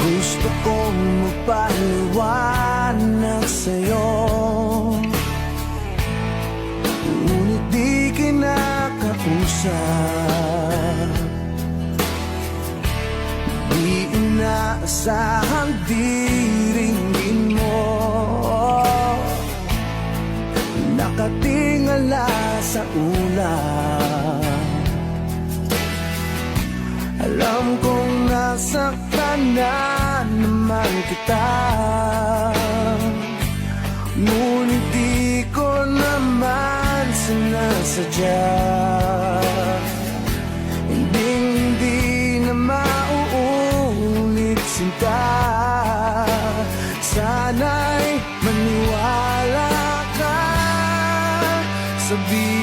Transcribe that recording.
Gusto kong magpaliwanag sa'yo, ngunit di kinakausap. Di inaasahan, di ringgin mo, nakatingala sa ulan. Alam kong nasaktan na naman kita, ngunit di ko naman sinasadya. Hindi na mauulit, sinta. Sana'y maniwala ka, sabihin